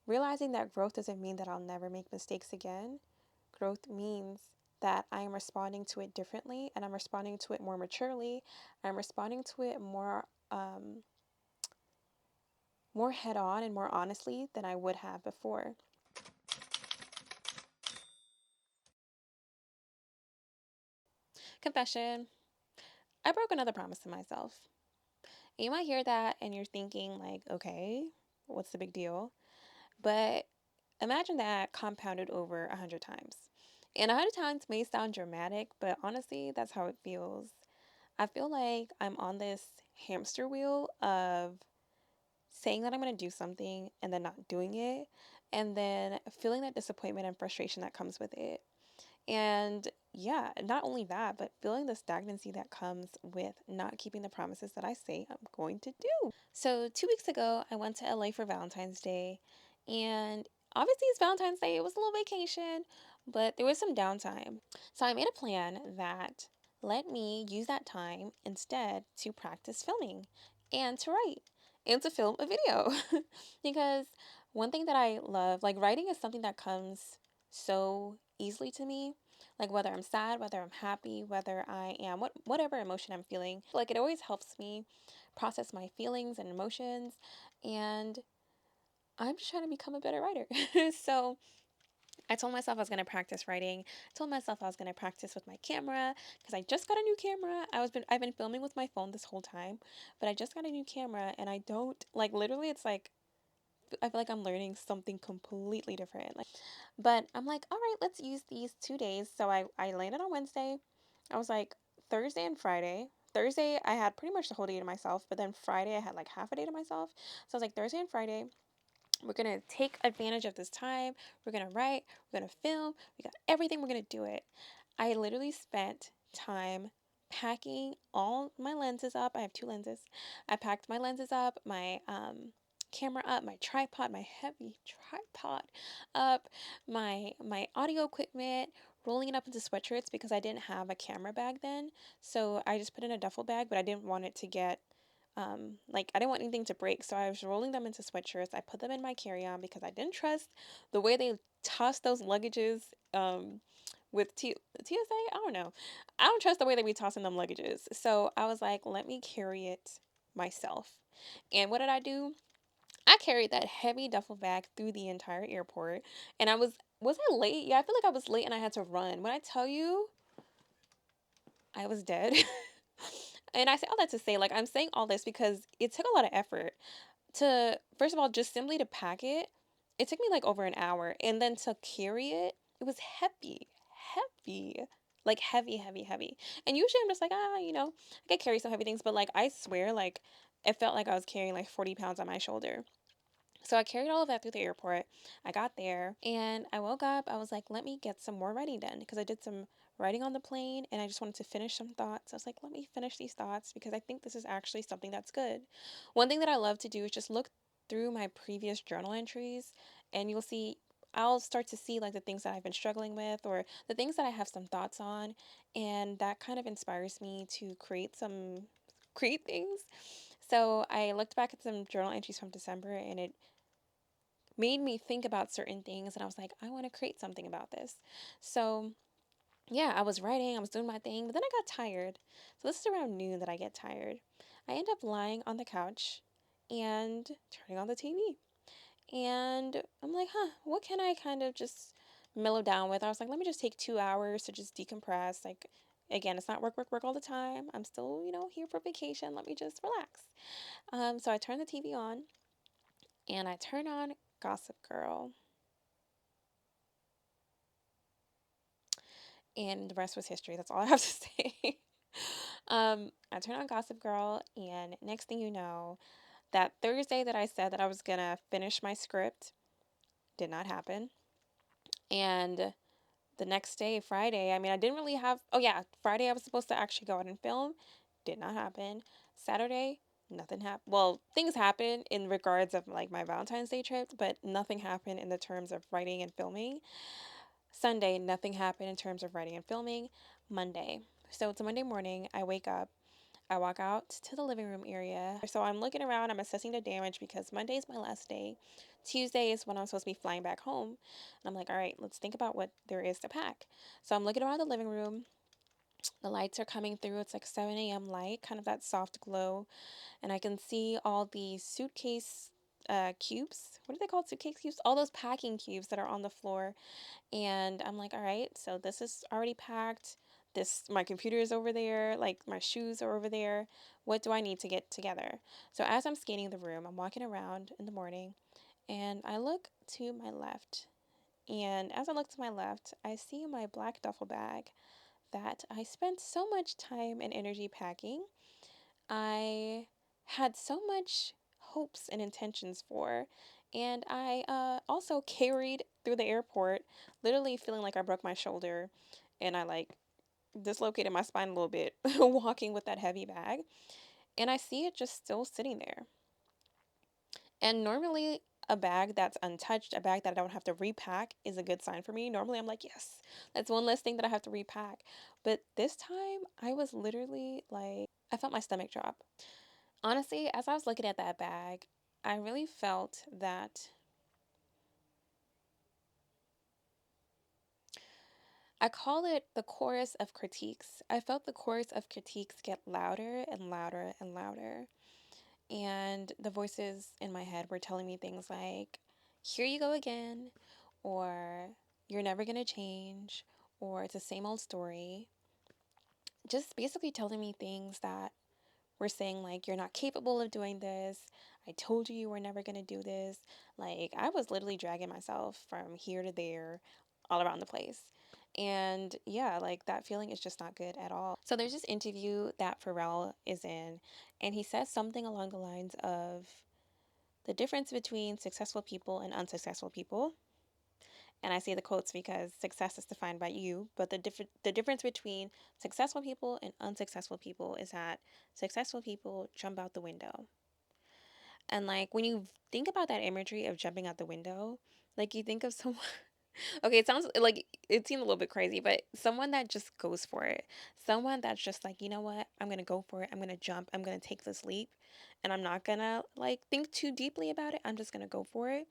realizing that growth doesn't mean that I'll never make mistakes again. Growth means that I am responding to it differently and I'm responding to it more maturely. I'm responding to it more head on and more honestly than I would have before. Confession. I broke another promise to myself. You might hear that and you're thinking like, okay, what's the big deal? But imagine that compounded over 100 times. And 100 times may sound dramatic, but honestly, that's how it feels. I feel like I'm on this hamster wheel of saying that I'm going to do something and then not doing it, and then feeling that disappointment and frustration that comes with it. And yeah, not only that, but feeling the stagnancy that comes with not keeping the promises that I say I'm going to do. So, 2 weeks ago, I went to LA for Valentine's Day, and obviously, it's Valentine's Day. It was a little vacation, but there was some downtime. So, I made a plan that let me use that time instead to practice filming and to write and to film a video. Because one thing that I love, like writing is something that comes so easily to me. Like whether I'm sad, whether I'm happy, whether I am whatever emotion I'm feeling. Like it always helps me process my feelings and emotions, and I'm just trying to become a better writer. So I told myself I was going to practice writing. I told myself I was going to practice with my camera because I just got a new camera. I've been filming with my phone this whole time, but I just got a new camera and I don't like literally it's like I feel like I'm learning something completely different. But I'm like, all right, let's use these 2 days. So I landed on Wednesday. I was like, Thursday and Friday. Thursday, I had pretty much the whole day to myself, but then Friday, I had like half a day to myself. So I was like, Thursday and Friday, we're going to take advantage of this time. We're going to write, we're going to film, we got everything, we're going to do it. I literally spent time packing all my lenses up. I have two lenses. I packed my lenses up, my camera up, my tripod, my heavy tripod up, my audio equipment, rolling it up into sweatshirts because I didn't have a camera bag then. So I just put in a duffel bag, but I didn't want it to get like I didn't want anything to break, so I was rolling them into sweatshirts. I put them in my carry-on because I didn't trust the way they toss those luggages with TSA. I don't know. I don't trust the way that we toss in them luggages. So I was like, let me carry it myself. And what did I do? I carried that heavy duffel bag through the entire airport, and was I late? Yeah, I feel like I was late and I had to run. When I tell you, I was dead. And I say all that to say, like, I'm saying all this because it took a lot of effort to first of all just simply to pack it. It took me like over an hour, and then to carry it, it was heavy, like heavy. And usually I'm just like, I can carry some heavy things, but like I swear, like it felt like I was carrying like 40 pounds on my shoulder. So I carried all of that through the airport. I got there and I woke up. I was like, let me get some more writing done because I did some writing on the plane and I just wanted to finish some thoughts. I was like, let me finish these thoughts because I think this is actually something that's good. One thing that I love to do is just look through my previous journal entries and you'll see. I'll start to see like the things that I've been struggling with or the things that I have some thoughts on, and that kind of inspires me to create things. So I looked back at some journal entries from December and it made me think about certain things and I was like, I want to create something about this. So, yeah, I was writing, I was doing my thing, but then I got tired. So, this is around noon that I get tired. I end up lying on the couch and turning on the TV. And I'm like, what can I kind of just mellow down with? I was like, let me just take 2 hours to just decompress. Like, again, it's not work all the time. I'm still, here for vacation. Let me just relax. So I turned the TV on and I turned on Gossip Girl. And the rest was history. That's all I have to say. I turned on Gossip Girl, and next thing you know, that Thursday that I said that I was gonna finish my script did not happen. And the next day, Friday, I mean, I didn't really have. Oh yeah, Friday I was supposed to actually go out and film, did not happen. Saturday, nothing happened. Well, things happened in regards of like my Valentine's Day trip, but nothing happened in the terms of writing and filming. Sunday, nothing happened in terms of writing and filming. Monday. So it's a Monday morning. I wake up. I walk out to the living room area. So I'm looking around, I'm assessing the damage because Monday's my last day. Tuesday is when I'm supposed to be flying back home. And I'm like, all right, let's think about what there is to pack. So I'm looking around the living room. The lights are coming through. It's like 7 a.m. light, kind of that soft glow. And I can see all these suitcase cubes. What are they called? Suitcase cubes? All those packing cubes that are on the floor. And I'm like, all right, so this is already packed. My computer is over there, like my shoes are over there. What do I need to get together? So as I'm scanning the room, I'm walking around in the morning and I look to my left. And as I look to my left, I see my black duffel bag that I spent so much time and energy packing. I had so much hopes and intentions for. And I also carried through the airport, literally feeling like I broke my shoulder and I like dislocated my spine a little bit walking with that heavy bag. And I see it just still sitting there. And normally, a bag that's untouched, a bag that I don't have to repack, is a good sign for me. Normally, I'm like, yes, that's one less thing that I have to repack. But this time, I was literally like, I felt my stomach drop. Honestly, as I was looking at that bag, I really felt that I call it the chorus of critiques. I felt the chorus of critiques get louder and louder and louder. And the voices in my head were telling me things like, here you go again, or you're never going to change, or it's the same old story. Just basically telling me things that were saying, like, you're not capable of doing this. I told you you were never going to do this. Like, I was literally dragging myself from here to there, all around the place. And yeah, like that feeling is just not good at all. So there's this interview that Pharrell is in, and he says something along the lines of the difference between successful people and unsuccessful people. And I say the quotes because success is defined by you, but the difference between successful people and unsuccessful people is that successful people jump out the window. And like when you think about that imagery of jumping out the window, like you think of someone okay, it sounds like it seemed a little bit crazy, but someone that just goes for it. Someone that's just like, you know what? I'm going to go for it. I'm going to jump. I'm going to take this leap. And I'm not going to like think too deeply about it. I'm just going to go for it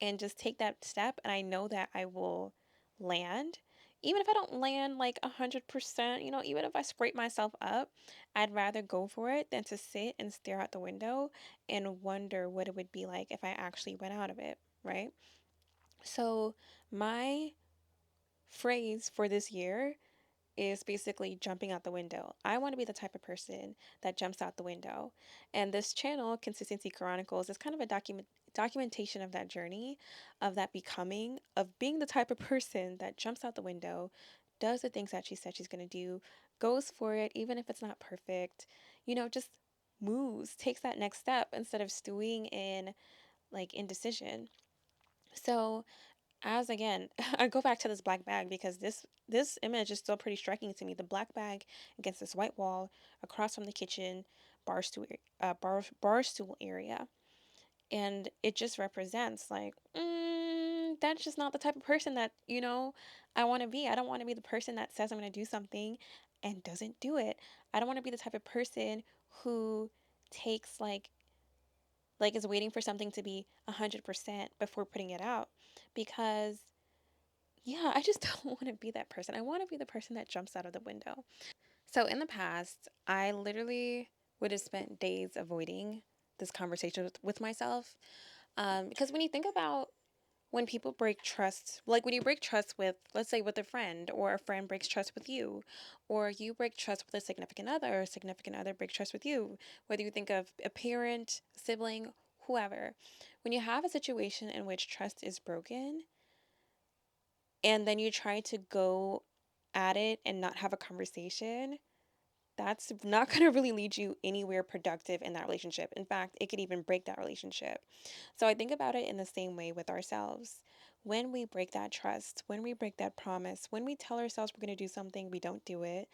and just take that step. And I know that I will land. Even if I don't land like 100%, even if I scrape myself up, I'd rather go for it than to sit and stare out the window and wonder what it would be like if I actually went out of it, right? So, my phrase for this year is basically jumping out the window. I want to be the type of person that jumps out the window. And this channel, Consistency Chronicles, is kind of a documentation of that journey, of that becoming, of being the type of person that jumps out the window, does the things that she said she's going to do, goes for it, even if it's not perfect, just moves, takes that next step instead of stewing in like indecision. So, as again, I go back to this black bag because this image is still pretty striking to me. The black bag against this white wall across from the kitchen bar stool area, and it just represents like that's just not the type of person that I want to be. I don't want to be the person that says I'm going to do something and doesn't do it. I don't want to be the type of person who takes like is waiting for something to be 100% before putting it out because yeah, I just don't want to be that person. I want to be the person that jumps out of the window. So in the past, I literally would have spent days avoiding this conversation with myself. Because when you think about when people break trust, like when you break trust with, let's say, with a friend, or a friend breaks trust with you, or you break trust with a significant other, or a significant other breaks trust with you, whether you think of a parent, sibling, whoever, when you have a situation in which trust is broken, and then you try to go at it and not have a conversation, that's not going to really lead you anywhere productive in that relationship. In fact, it could even break that relationship. So I think about it in the same way with ourselves. When we break that trust, when we break that promise, when we tell ourselves we're going to do something, we don't do it.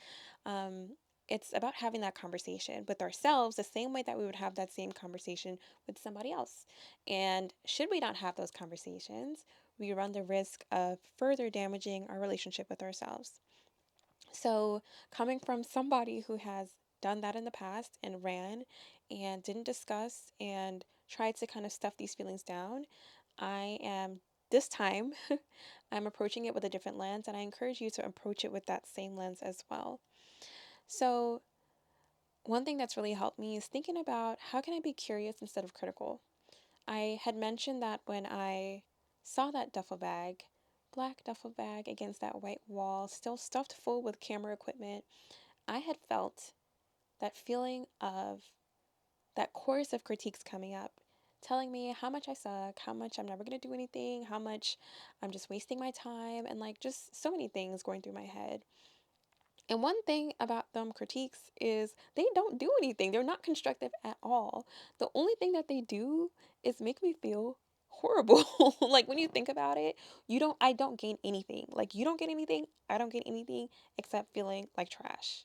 Um, it's about having that conversation with ourselves the same way that we would have that same conversation with somebody else. And should we not have those conversations, we run the risk of further damaging our relationship with ourselves. So, coming from somebody who has done that in the past and ran and didn't discuss and tried to kind of stuff these feelings down, I am this time I'm approaching it with a different lens, and I encourage you to approach it with that same lens as well. So, one thing that's really helped me is thinking about how can I be curious instead of critical. I had mentioned that when I saw that duffel bag, black duffel bag against that white wall, still stuffed full with camera equipment, I had felt that feeling of that chorus of critiques coming up, telling me how much I suck, how much I'm never going to do anything, how much I'm just wasting my time, and like just so many things going through my head. And one thing about them critiques is they don't do anything. They're not constructive at all. The only thing that they do is make me feel horrible. Like when you think about it, I don't gain anything. Like you don't get anything, I don't get anything except feeling like trash.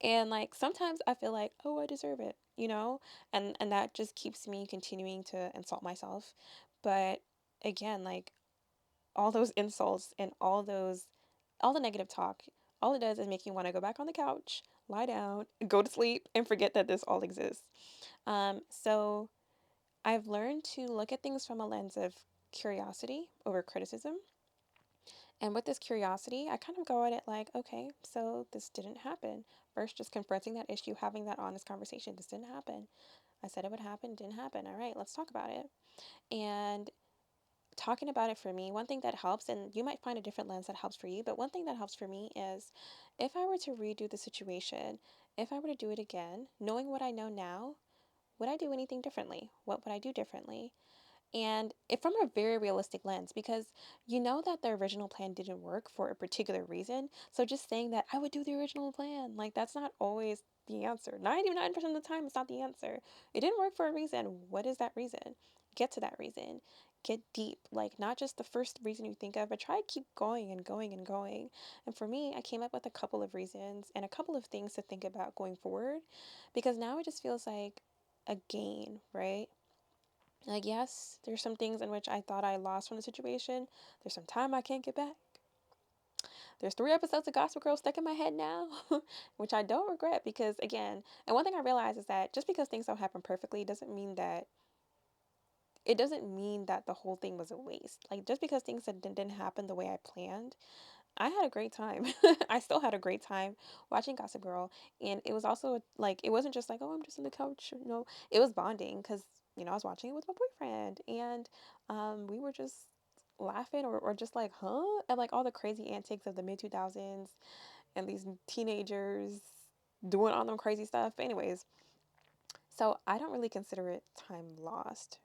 And like sometimes I feel like, "Oh, I deserve it," you know? And that just keeps me continuing to insult myself. But again, like all those insults and all the negative talk, all it does is make you want to go back on the couch, lie down, go to sleep, and forget that this all exists. So I've learned to look at things from a lens of curiosity over criticism. And with this curiosity, I kind of go at it like, okay, so this didn't happen. First, just confronting that issue, having that honest conversation. This didn't happen. I said it would happen, didn't happen. All right, let's talk about it. And talking about it for me, one thing that helps, and you might find a different lens that helps for you, but one thing that helps for me is if I were to redo the situation, if I were to do it again, knowing what I know now, would I do anything differently? What would I do differently? And it from a very realistic lens because you know that the original plan didn't work for a particular reason. So just saying that I would do the original plan, like that's not always the answer. 99% of the time, it's not the answer. It didn't work for a reason. What is that reason? Get to that reason. Get deep. Like not just the first reason you think of, but try to keep going and going and going. And for me, I came up with a couple of reasons and a couple of things to think about going forward because now it just feels like a gain, right? Like, yes, there's some things in which I thought I lost from the situation. There's some time I can't get back. There's 3 episodes of Gossip Girl stuck in my head now, which I don't regret because, again, and one thing I realize is that just because things don't happen perfectly doesn't mean that the whole thing was a waste. Like, just because things didn't happen the way I planned, I had a great time. I still had a great time watching Gossip Girl. And it was also like, it wasn't just like, oh, I'm just on the couch. No, it was bonding because, I was watching it with my boyfriend. And we were just laughing or just like, huh? At like all the crazy antics of the mid 2000s and these teenagers doing all them crazy stuff. Anyways, so I don't really consider it time lost.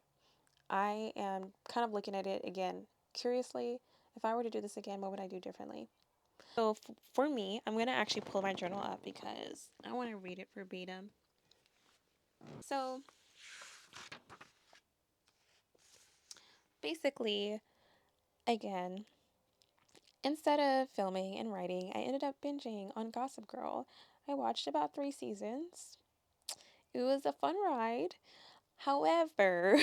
I am kind of looking at it again, curiously. If I were to do this again, what would I do differently? So for me, I'm going to actually pull my journal up because I want to read it verbatim. So basically, again, instead of filming and writing, I ended up binging on Gossip Girl. I watched about 3 seasons. It was a fun ride. However,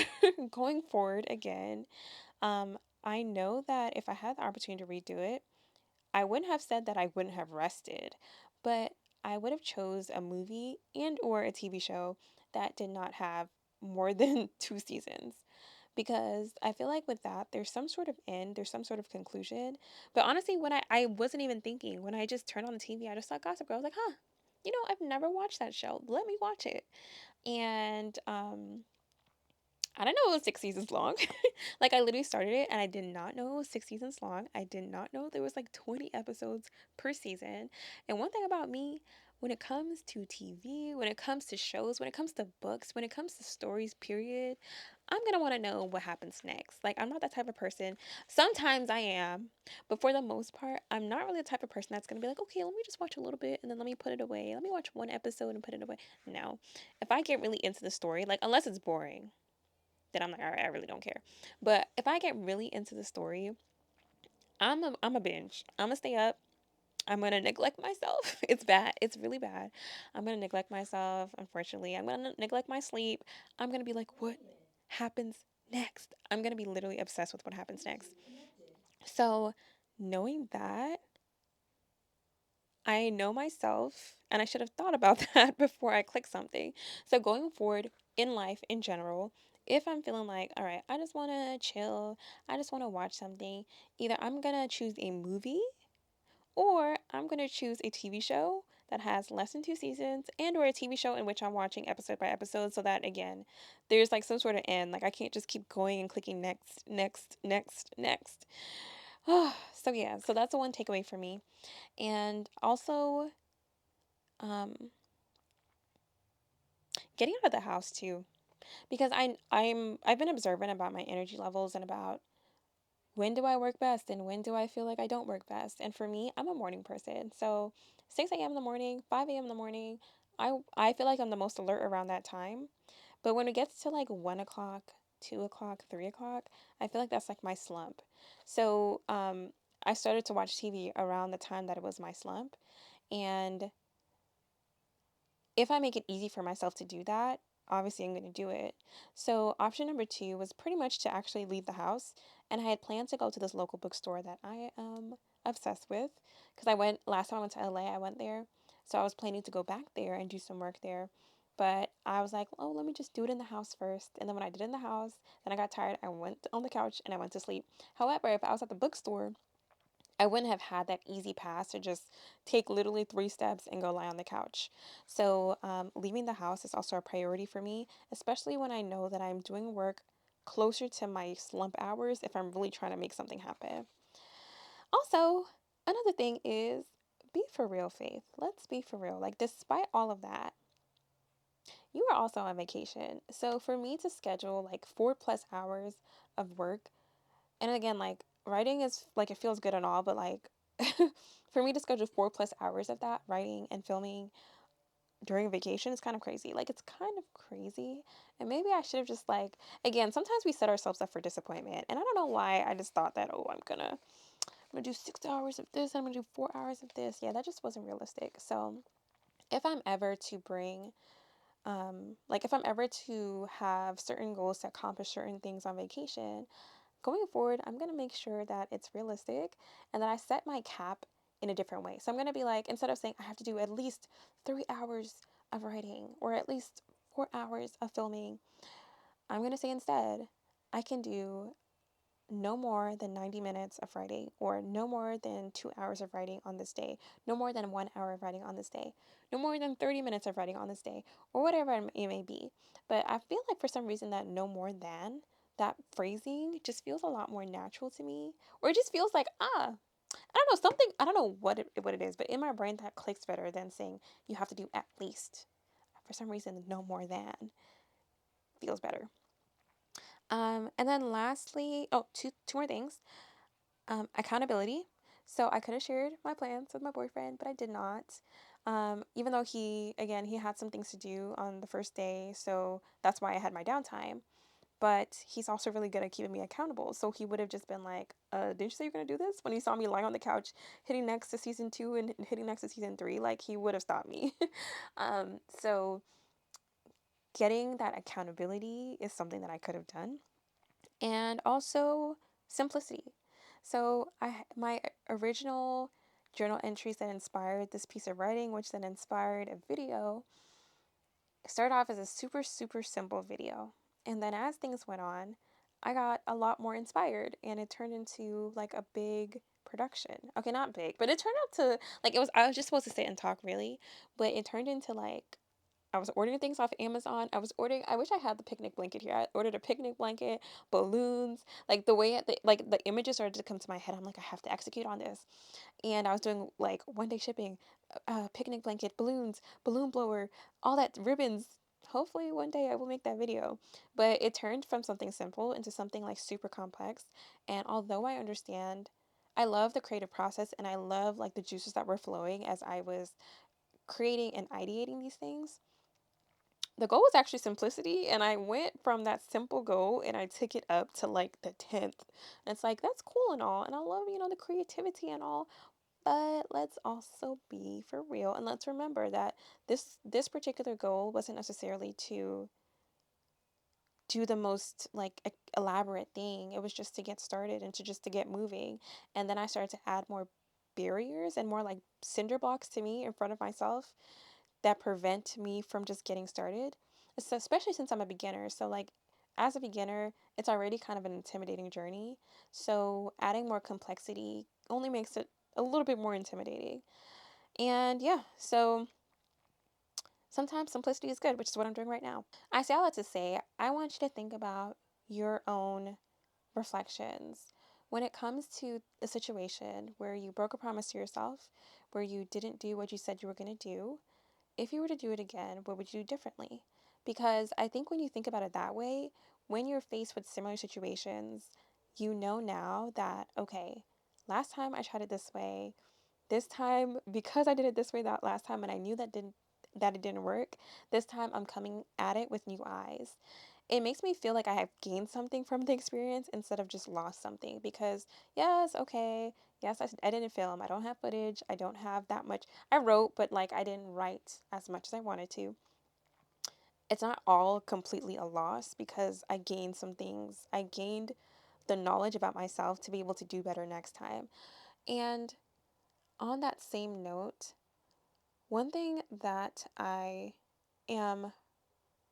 going forward again, I know that if I had the opportunity to redo it, I wouldn't have said that I wouldn't have rested, but I would have chose a movie and or a TV show that did not have more than 2 seasons because I feel like with that there's some sort of end, there's some sort of conclusion. But honestly, when I wasn't even thinking, when I just turned on the TV, I just saw Gossip Girl. I was like, huh, I've never watched that show. Let me watch it. And I didn't know it was 6 seasons long. Like I literally started it and I did not know it was 6 seasons long. I did not know there was like 20 episodes per season. And one thing about me, when it comes to TV, when it comes to shows, when it comes to books, when it comes to stories, period, I'm gonna want to know what happens next. Like I'm not that type of person. Sometimes I am, but for the most part, I'm not really the type of person that's gonna be like, okay, let me just watch a little bit and then let me put it away. Let me watch one episode and put it away. No. If I get really into the story, like unless it's boring, then I'm like, all right, I really don't care. But if I get really into the story, I'm a binge. I'm gonna stay up. I'm gonna neglect myself. It's bad. It's really bad. I'm gonna neglect myself. Unfortunately, I'm gonna neglect my sleep. I'm gonna be like, what happens next? I'm gonna be literally obsessed with what happens next. So, knowing that, I know myself, and I should have thought about that before I click something. So going forward in life in general, if I'm feeling like, all right, I just want to chill, I just want to watch something, either I'm going to choose a movie or I'm going to choose a TV show that has less than two seasons and or a TV show in which I'm watching episode by episode so that again, there's like some sort of end. Like I can't just keep going and clicking next, next, next, next. So yeah, so that's the one takeaway for me. And also um getting out of the house too because I've been observant about my energy levels and about when do I work best and when do I feel like I don't work best. And for me, I'm a morning person. So 6 a.m. in the morning, 5 a.m. in the morning, I feel like I'm the most alert around that time. But when it gets to like 1 o'clock, 2 o'clock, 3 o'clock, I feel like that's like my slump. So I started to watch TV around the time that it was my slump. And if I make it easy for myself to do that, obviously I'm going to do it. So, option number two was pretty much to actually leave the house. And I had planned to go to this local bookstore that I am obsessed with. Because I went, last time I went to LA, I went there. So, I was planning to go back there and do some work there. But I was like, oh, let me just do it in the house first. And then when I did it in the house, then I got tired. I went on the couch and I went to sleep. However, if I was at the bookstore, I wouldn't have had that easy pass to just take literally three steps and go lie on the couch. So, leaving the house is also a priority for me, especially when I know that I'm doing work closer to my slump hours if I'm really trying to make something happen. Also, another thing is be for real, Faith. Let's be for real. Like, despite all of that, you are also on vacation. So, for me to schedule like 4+ hours of work, and again, like writing is like it feels good and all, but like for me to schedule 4+ hours of that writing and filming during vacation is kind of crazy. Like it's kind of crazy. And maybe I should have just like again, sometimes we set ourselves up for disappointment. And I don't know why I just thought that, oh, I'm gonna do 6 hours of this, I'm gonna do 4 hours of this. Yeah, that just wasn't realistic. So if I'm ever to bring like if I'm ever to have certain goals to accomplish certain things on vacation, going forward, I'm going to make sure that it's realistic and that I set my cap in a different way. So I'm going to be like, instead of saying I have to do at least 3 hours of writing or at least 4 hours of filming, I'm going to say instead, I can do no more than 90 minutes of writing, or no more than 2 hours of writing on this day, no more than 1 hour of writing on this day, no more than 30 minutes of writing on this day, or whatever it may be. But I feel like for some reason that no more than, that phrasing just feels a lot more natural to me, or it just feels like, I don't know, something, I don't know what it is, but in my brain that clicks better than saying you have to do at least. For some reason, no more than feels better. And then lastly, two more things. Accountability. So I could have shared my plans with my boyfriend, but I did not. Even though he had some things to do on the first day, so that's why I had my downtime. But he's also really good at keeping me accountable. So he would have just been like, didn't you say you're going to do this? When he saw me lying on the couch, hitting next to season two and hitting next to season three, like he would have stopped me. So getting that accountability is something that I could have done. And also simplicity. So my original journal entries that inspired this piece of writing, which then inspired a video, started off as a super super simple video, and then as things went on, I got a lot more inspired, and it turned into like a big production. Okay, not big, but it turned out to like it was. I was just supposed to sit and talk really, but it turned into like I was ordering things off Amazon. I wish I had the picnic blanket here. I ordered a picnic blanket, balloons, like the images started to come to my head. I'm like, I have to execute on this. And I was doing like 1 day shipping, picnic blanket, balloons, balloon blower, all that ribbons. Hopefully one day I will make that video. But it turned from something simple into something like super complex. And although I love the creative process and I love like the juices that were flowing as I was creating and ideating these things, the goal was actually simplicity, and I went from that simple goal and I took it up to like the 10th. And it's like that's cool and all, and I love, the creativity and all, but let's also be for real and let's remember that this particular goal wasn't necessarily to do the most like elaborate thing. It was just to get started and to just to get moving. And then I started to add more barriers and more like cinder blocks to me in front of myself that prevent me from just getting started. Especially since I'm a beginner. So, like, as a beginner, it's already kind of an intimidating journey. So, adding more complexity only makes it a little bit more intimidating. And yeah, so sometimes simplicity is good, which is what I'm doing right now. I say all that to say, I want you to think about your own reflections when it comes to a situation where you broke a promise to yourself, where you didn't do what you said you were going to do. If you were to do it again, what would you do differently? Because I think when you think about it that way, when you're faced with similar situations, you know now that, okay, last time I tried it this way, this time, because I did it this way that last time and I knew that it didn't work, this time I'm coming at it with new eyes. It makes me feel like I have gained something from the experience instead of just lost something because yes, okay, yes, I didn't film. I don't have footage. I don't have that much. I wrote, but like I didn't write as much as I wanted to. It's not all completely a loss because I gained some things. I gained the knowledge about myself to be able to do better next time. And on that same note, one thing that I am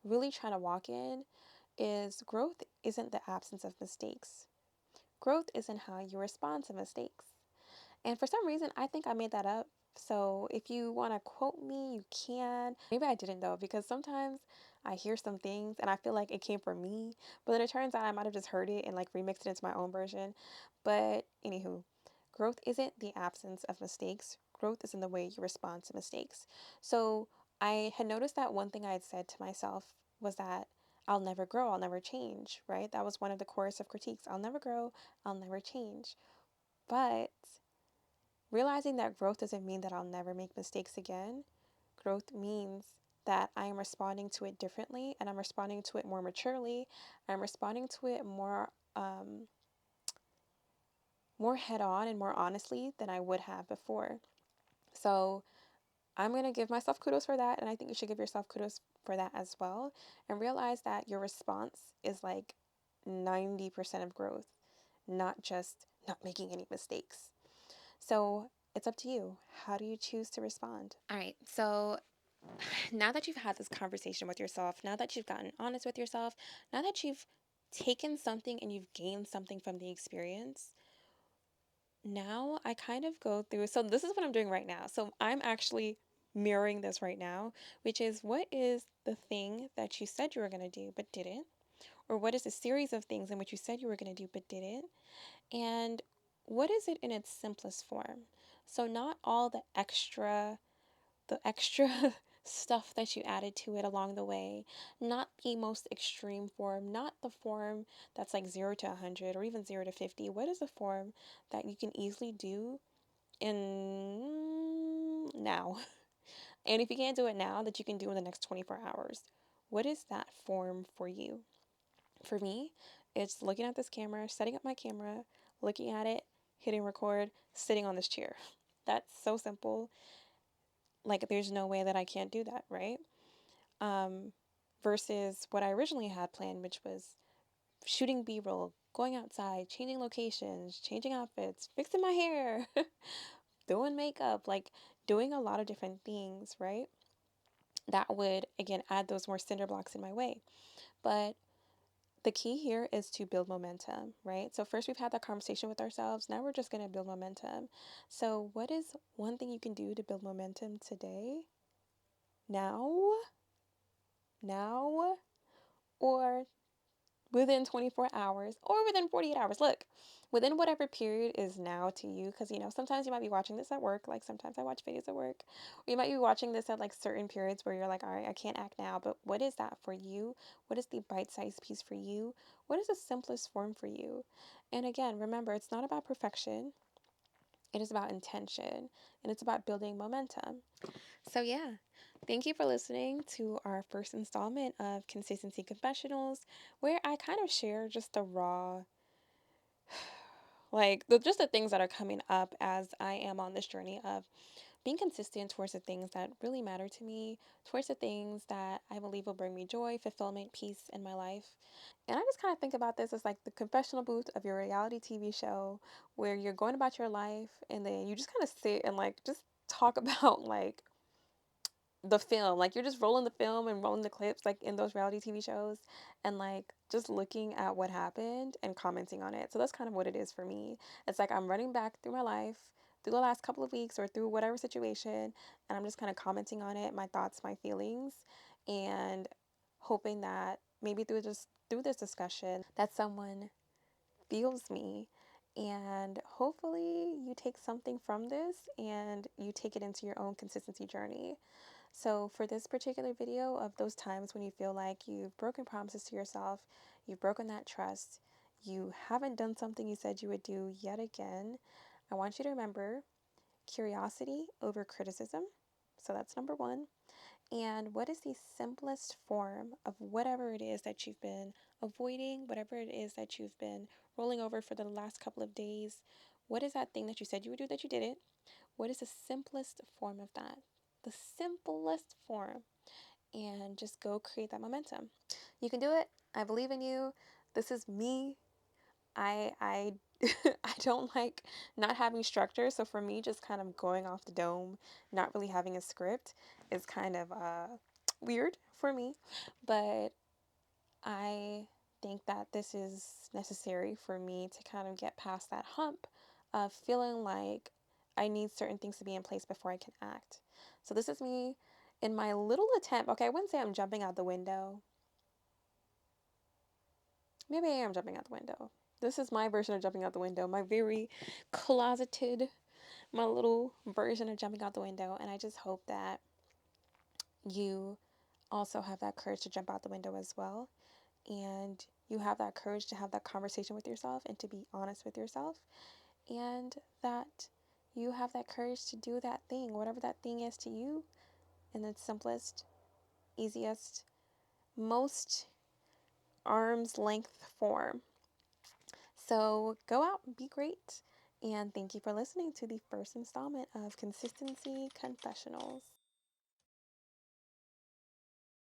really trying to walk in is growth isn't the absence of mistakes. Growth isn't how you respond to mistakes. And for some reason, I think I made that up. So if you want to quote me, you can. Maybe I didn't though, because sometimes I hear some things and I feel like it came from me, but then it turns out I might have just heard it and like remixed it into my own version. But anywho, growth isn't the absence of mistakes. Growth is in the way you respond to mistakes. So I had noticed that one thing I had said to myself was that I'll never grow, I'll never change, right? That was one of the chorus of critiques. I'll never grow, I'll never change. But realizing that growth doesn't mean that I'll never make mistakes again. Growth means that I am responding to it differently and I'm responding to it more maturely. I'm responding to it more head on and more honestly than I would have before. So I'm going to give myself kudos for that. And I think you should give yourself kudos for that as well. And realize that your response is like 90% of growth, not just not making any mistakes. So it's up to you. How do you choose to respond? All right. So now that you've had this conversation with yourself, now that you've gotten honest with yourself, now that you've taken something and you've gained something from the experience, now I kind of go through. So this is what I'm doing right now. So I'm actually mirroring this right now, which is what is the thing that you said you were going to do but didn't? Or what is a series of things in which you said you were going to do but didn't? And what is it in its simplest form? So not all the extra stuff that you added to it along the way, not the most extreme form, not the form that's like 0 to 100 or even 0 to 50. What is a form that you can easily do in now? And if you can't do it now, that you can do in the next 24 hours. What is that form for you? For me, it's looking at this camera, setting up my camera, looking at it, hitting record, sitting on this chair. That's so simple. Like, there's no way that I can't do that, right? Um, versus what I originally had planned, which was shooting B roll, going outside, changing locations, changing outfits, fixing my hair, doing makeup, like doing a lot of different things, right? That would, again, add those more cinder blocks in my way. But the key here is to build momentum, right? So, first we've had that conversation with ourselves. Now we're just going to build momentum. So, what is one thing you can do to build momentum today? Now? Now? Or within 24 hours or within 48 hours. Look, within whatever period is now to you, because sometimes you might be watching this at work, like sometimes I watch videos at work, or you might be watching this at like certain periods where you're like, all right, I can't act now, but what is that for you? What is the bite sized piece for you? What is the simplest form for you? And again, remember, it's not about perfection, it is about intention and it's about building momentum. So, yeah, thank you for listening to our first installment of Consistency Confessionals, where I kind of share just the raw, just the things that are coming up as I am on this journey of being consistent towards the things that really matter to me, towards the things that I believe will bring me joy, fulfillment, peace in my life. And I just kind of think about this as like the confessional booth of your reality TV show where you're going about your life and then you just kind of sit and like just talk about like the film. Like you're just rolling the film and rolling the clips like in those reality TV shows and like just looking at what happened and commenting on it. So that's kind of what it is for me. It's like I'm running back through my life, through the last couple of weeks or through whatever situation, and I'm just kind of commenting on it, my thoughts, my feelings, and hoping that maybe through this discussion that someone feels me, and hopefully you take something from this and you take it into your own consistency journey. So, for this particular video of those times when you feel like you've broken promises to yourself, you've broken that trust, you haven't done something you said you would do yet again, I want you to remember curiosity over criticism. So, that's number one. And what is the simplest form of whatever it is that you've been avoiding, whatever it is that you've been rolling over for the last couple of days? What is that thing that you said you would do that you didn't? What is the simplest form of that? The simplest form, and just go create that momentum. You can do it. I believe in you. This is me. I I don't like not having structure. So for me, just kind of going off the dome, not really having a script is kind of weird for me. But I think that this is necessary for me to kind of get past that hump of feeling like I need certain things to be in place before I can act. So this is me in my little attempt. Okay, I wouldn't say I'm jumping out the window. Maybe I am jumping out the window. This is my version of jumping out the window, my very closeted, my little version of jumping out the window. And I just hope that you also have that courage to jump out the window as well. And you have that courage to have that conversation with yourself and to be honest with yourself. And that you have that courage to do that thing, whatever that thing is to you, in the simplest, easiest, most arm's length form. So go out, be great, and thank you for listening to the first installment of Consistency Confessionals.